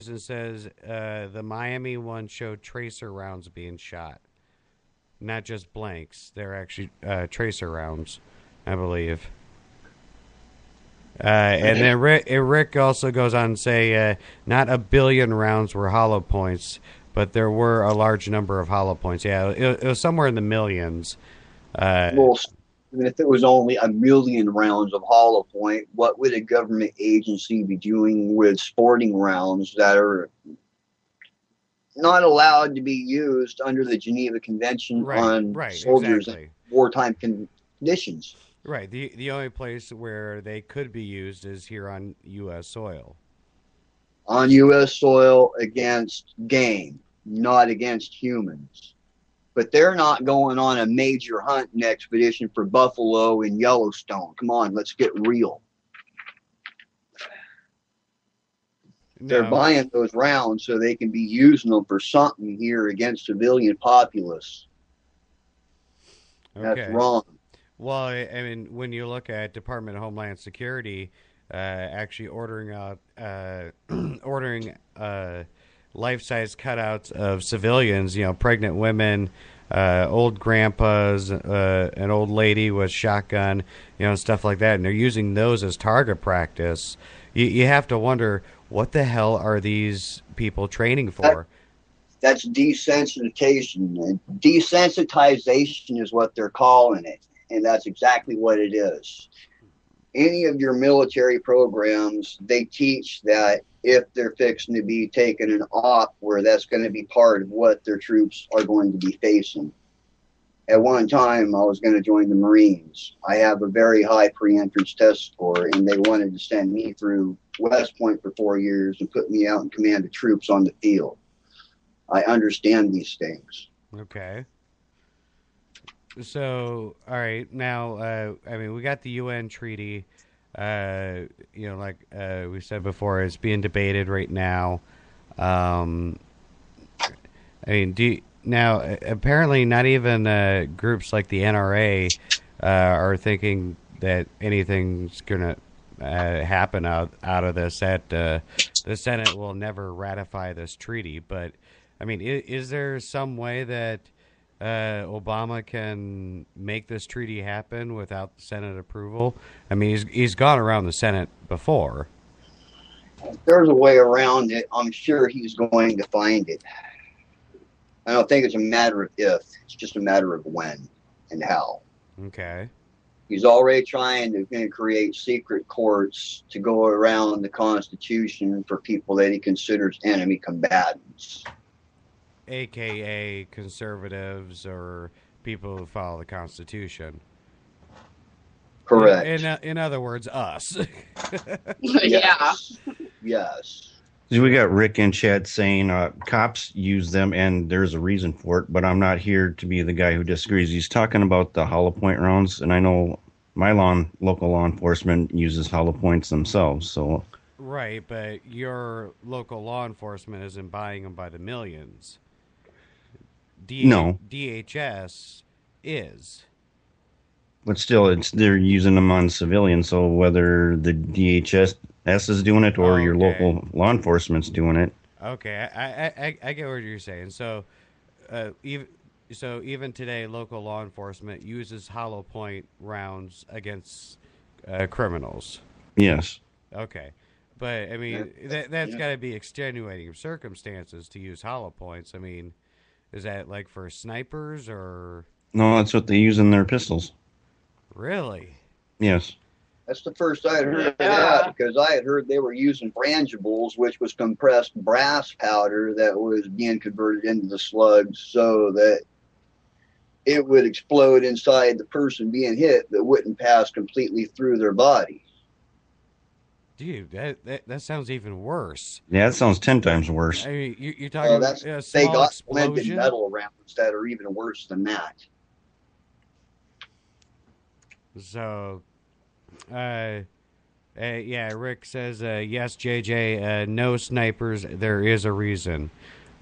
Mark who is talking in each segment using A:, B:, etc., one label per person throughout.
A: It says the Miami one showed tracer rounds being shot, not just blanks. They're actually tracer rounds, I believe. And then Rick also goes on to say, not a billion rounds were hollow points, but there were a large number of hollow points. Yeah, it was somewhere in the millions.
B: Well, even if it was only a million rounds of hollow point, what would a government agency be doing with sporting rounds that are not allowed to be used under the Geneva Convention on soldiers
A: exactly.
B: in wartime conditions?
A: Right. The only place where they could be used is here on U.S. soil.
B: On U.S. soil against game, not against humans. But they're not going on a major hunting expedition for buffalo in Yellowstone. Come on, let's get real. They're buying those rounds so they can be using them for something here against civilian populace. That's wrong.
A: Well, I mean, when you look at Department of Homeland Security, actually ordering out, ordering life-size cutouts of civilians, pregnant women, old grandpas, an old lady with shotgun, stuff like that, and they're using those as target practice. You have to wonder, what the hell are these people training for?
B: That's desensitization. Desensitization is what they're calling it, and that's exactly what it is. Any of your military programs, they teach that if they're fixing to be taking an op, where that's going to be part of what their troops are going to be facing. At one time, I was going to join the Marines. I have a very high pre-entrance test score, and they wanted to send me through West Point for 4 years and put me out in command of troops on the field. I understand these things.
A: Okay. So, all right. Now, I mean, we got the UN treaty. Like we said before, it's being debated right now. I mean, now apparently not even groups like the NRA are thinking that anything's gonna happen out of this. That the Senate will never ratify this treaty. But I mean, is there some way that Obama can make this treaty happen without Senate approval? I mean, he's gone around the Senate before.
B: There's a way around it. I'm sure he's going to find it. I don't think it's a matter of if. It's just a matter of when and how.
A: Okay.
B: He's already trying to create secret courts to go around the Constitution for people that he considers enemy combatants.
A: AKA conservatives or people who follow the Constitution.
B: Correct.
A: In other words, us.
C: Yeah.
B: Yes.
D: We got Rick in chat saying cops use them, and there's a reason for it, but I'm not here to be the guy who disagrees. He's talking about the hollow point rounds, and I know my local law enforcement uses hollow points themselves. So
A: Right, but your local law enforcement isn't buying them by the millions.
D: No.
A: DHS is.
D: But still, they're using them on civilians, so whether the DHS is doing it or your local law enforcement's doing it.
A: Okay, I get what you're saying. So, even today, local law enforcement uses hollow point rounds against criminals.
D: Yes.
A: Okay, but I mean that's got to be extenuating circumstances to use hollow points. I mean, is that like for snipers or?
D: No, that's what they use in their pistols.
A: Really?
D: Yes.
B: That's the first I had heard of that, because I had heard they were using frangibles, which was compressed brass powder that was being converted into the slugs so that it would explode inside the person being hit, but wouldn't pass completely through their body.
A: Dude, that sounds even worse.
D: Yeah, that sounds 10 times worse.
A: I mean, you're talking about a small
B: they got
A: explosion?
B: blended metal rounds that are even worse than that.
A: So, yeah, Rick says, yes, JJ, no snipers. There is a reason.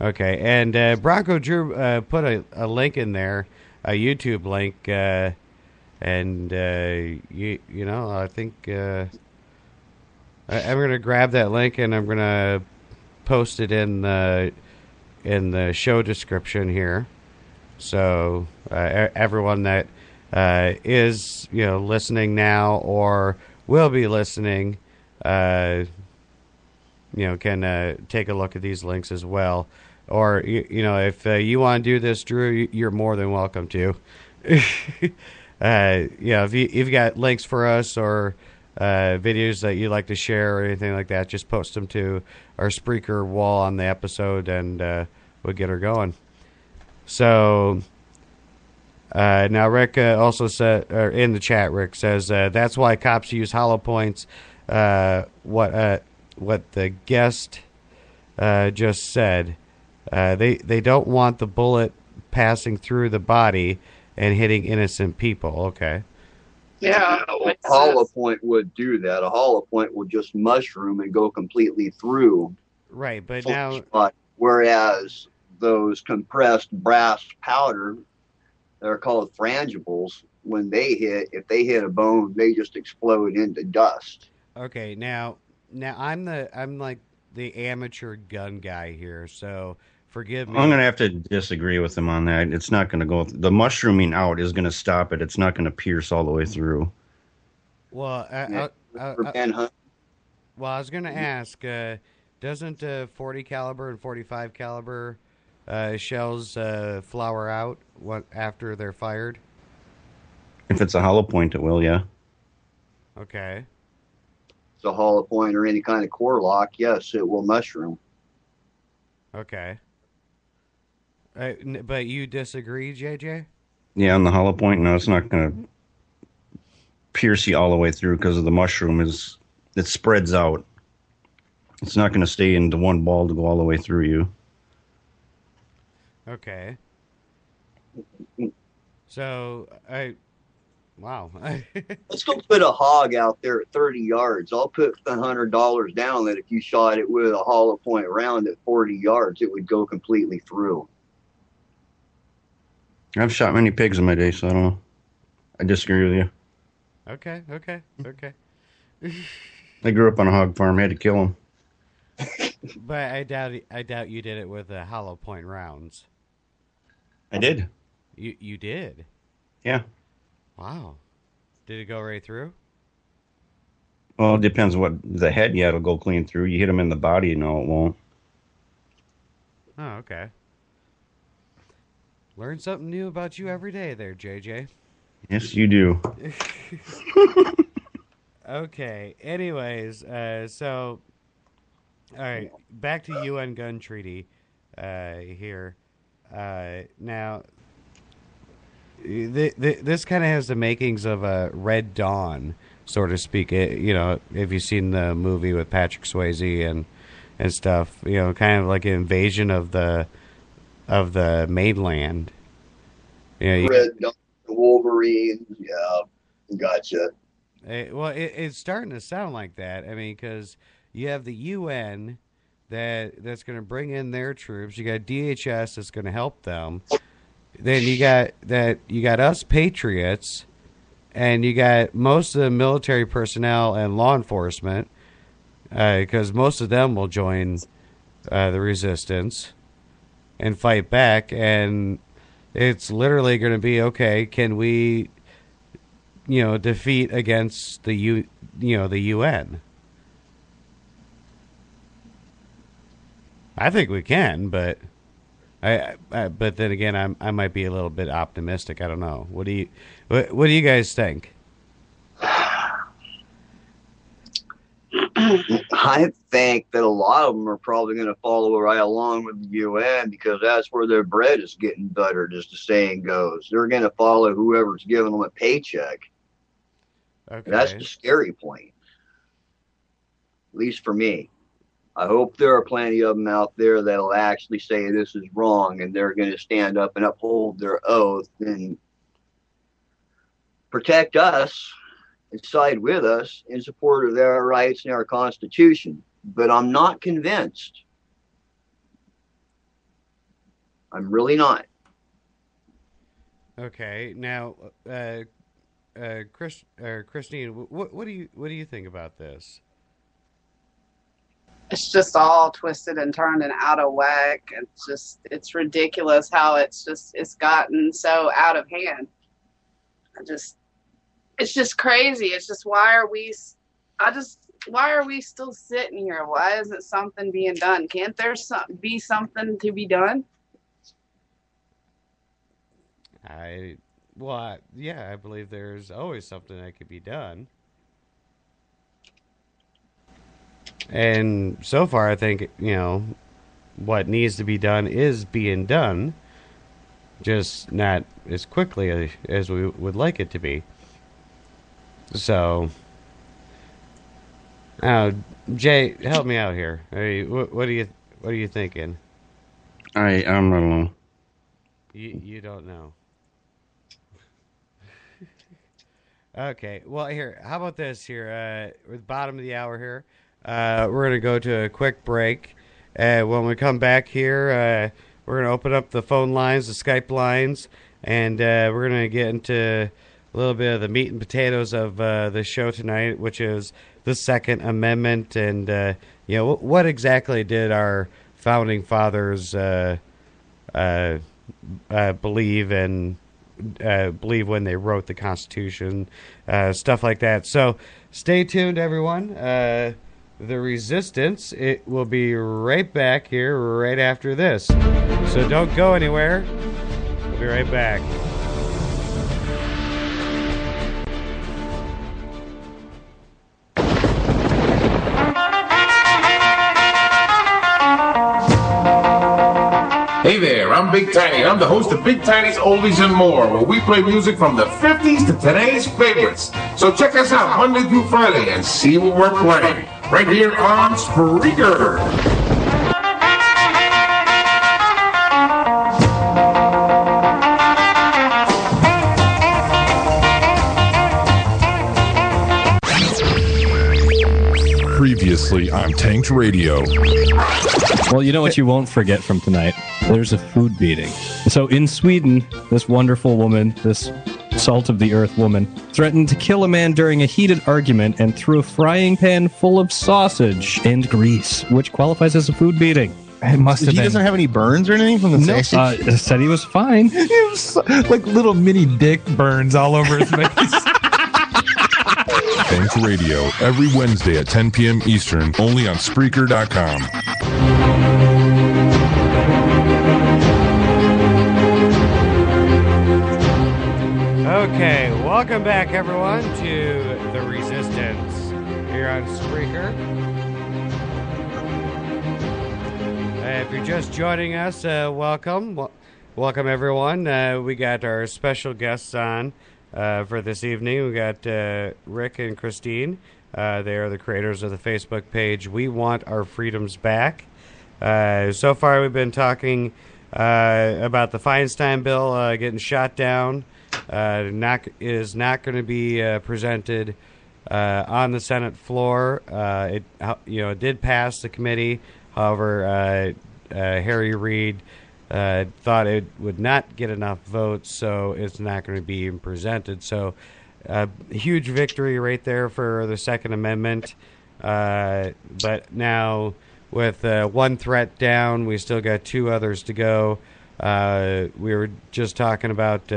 A: Okay, and Bronco Drew put a link in there, a YouTube link, and I think I'm going to grab that link and I'm going to posted in the show description here. So everyone that is listening now or will be listening, can take a look at these links as well. Or if you want to do this, Drew, you're more than welcome to. If you've got links for us or videos that you'd like to share or anything like that, just post them to our Spreaker wall on the episode, and we'll get her going. So now Rick also said, or in the chat, Rick says that's why cops use hollow points. What the guest just said. They don't want the bullet passing through the body and hitting innocent people. Okay.
C: Yeah.
B: A hollow point would do that. A hollow point would just mushroom and go completely through.
A: Right, but now...
B: Whereas those compressed brass powder, they're called frangibles, when they hit, if they hit a bone, they just explode into dust.
A: Okay, now I'm like the amateur gun guy here, so forgive me.
D: I'm going to have to disagree with him on that. It's not going to go. The mushrooming out is going to stop it. It's not going to pierce all the way through.
A: Well, I was going to ask, doesn't 40 caliber and 45 caliber shells flower out after they're fired?
D: If it's a hollow point, it will, yeah.
A: Okay.
B: It's a hollow point or any kind of core lock, yes, it will mushroom.
A: Okay. But you disagree, JJ?
D: Yeah, on the hollow point, no, it's not going to pierce you all the way through because of the mushroom. It spreads out. It's not going to stay into one ball to go all the way through you.
A: Okay. So, wow.
B: Let's go put a hog out there at 30 yards. I'll put $100 down that if you shot it with a hollow point round at 40 yards, it would go completely through.
D: I've shot many pigs in my day, so I don't know. I disagree with you.
A: Okay.
D: I grew up on a hog farm. I had to kill them.
A: But I doubt you did it with hollow point rounds.
D: I did.
A: You did?
D: Yeah.
A: Wow. Did it go right through?
D: Well, it depends what the head. Yeah, it'll go clean through. You hit them in the body, no, it won't.
A: Oh, okay. Learn something new about you every day there, JJ.
D: Yes, you do.
A: Okay. Anyways, so, all right, back to UN gun treaty here. Now, this kind of has the makings of a Red Dawn, so to speak. If you've seen the movie with Patrick Swayze and stuff, kind of like an invasion of the mainland.
B: Red Dawn, Wolverine, yeah, gotcha.
A: It's starting to sound like that. I mean, because you have the UN that's going to bring in their troops. You got DHS that's going to help them. Then you got us patriots, and you got most of the military personnel and law enforcement, because most of them will join the resistance and fight back. And it's literally going to be, okay, can we, defeat against the UN? I think we can, but but then again, I might be a little bit optimistic. I don't know. What do you guys think?
B: I think that a lot of them are probably going to follow right along with the UN because that's where their bread is getting buttered, as the saying goes. They're going to follow whoever's giving them a paycheck. Okay. That's the scary point, at least for me. I hope there are plenty of them out there that'll actually say this is wrong, and they're going to stand up and uphold their oath and protect us and side with us in support of their rights and our Constitution. But I'm not convinced. I'm really not.
A: Okay, now, Christine, what do you think about this?
C: It's just all twisted and turned and out of whack. It's ridiculous how it's gotten so out of hand. It's just crazy. It's just, why are we still sitting here? Why isn't something being done? Can't there be something to be done?
A: I believe there's always something that could be done. And so far, I think, what needs to be done is being done, just not as quickly as we would like it to be. So, Jay, help me out here. What are you thinking?
D: I'm not alone.
A: You don't know. Okay. Well, here. How about this? Here, with the bottom of the hour here, we're gonna go to a quick break. When we come back here, we're gonna open up the phone lines, the Skype lines, and we're gonna get into a little bit of the meat and potatoes of the show tonight, which is the Second Amendment, and what exactly did our founding fathers believe when they wrote the Constitution, stuff like that. So stay tuned, everyone. The Resistance, it will be right back here right after this. So don't go anywhere. We'll be right back.
E: Hey there, I'm Big Tiny. I'm the host of Big Tiny's Oldies and More, where we play music from the 50s to today's favorites. So check us out Monday through Friday and see what we're playing right here on Spreaker.
F: Previously on Tanked Radio.
G: Well, you know what you won't forget from tonight? There's a food beating. So in Sweden, this wonderful woman, this salt of the earth woman, threatened to kill a man during a heated argument and threw a frying pan full of sausage and grease, which qualifies as a food beating.
H: It must have been. He doesn't have any burns or anything from the sausage?
G: No, said he was fine.
H: It was like little mini dick burns all over his face.
F: Tanked Radio, every Wednesday at 10 p.m. Eastern, only on Spreaker.com.
A: Okay, welcome back, everyone, to The Resistance here on Spreaker. If you're just joining us, welcome. Welcome, everyone. We got our special guests on for this evening. We got Rick and Christine. They are the creators of the Facebook page We Want Our Freedoms Back. So far, we've been talking about the Feinstein bill getting shot down. Is not going to be presented on the Senate floor. It did pass the committee. However, Harry Reid thought it would not get enough votes, so it's not going to be presented. So, huge victory right there for the Second Amendment. But now, with one threat down, we still got two others to go. We were just talking about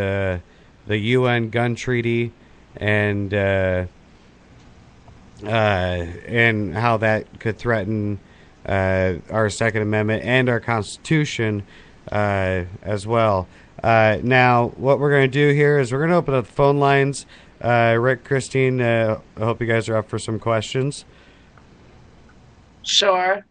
A: the UN gun treaty and how that could threaten our Second Amendment and our Constitution as well. Now, what we're going to do here is we're going to open up the phone lines. Rick, Christine, I hope you guys are up for some questions.
C: Sure.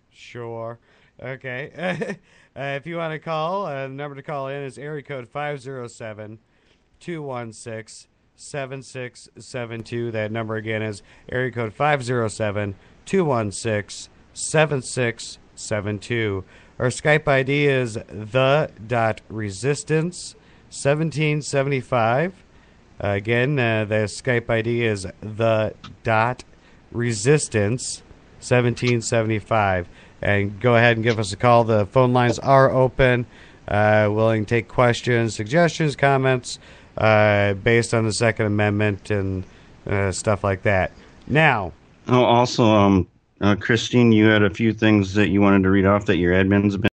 A: Okay. If you want to call, the number to call in is area code 507-216-7672. That number again is area code 507-216-7672. Our Skype ID is the.resistance1775. Again, the Skype ID is the.resistance1775. And go ahead and give us a call. The phone lines are open. Willing to take questions, suggestions, comments based on the Second Amendment and stuff like that. Now,
D: also, Christine, you had a few things that you wanted to read off that your admins have been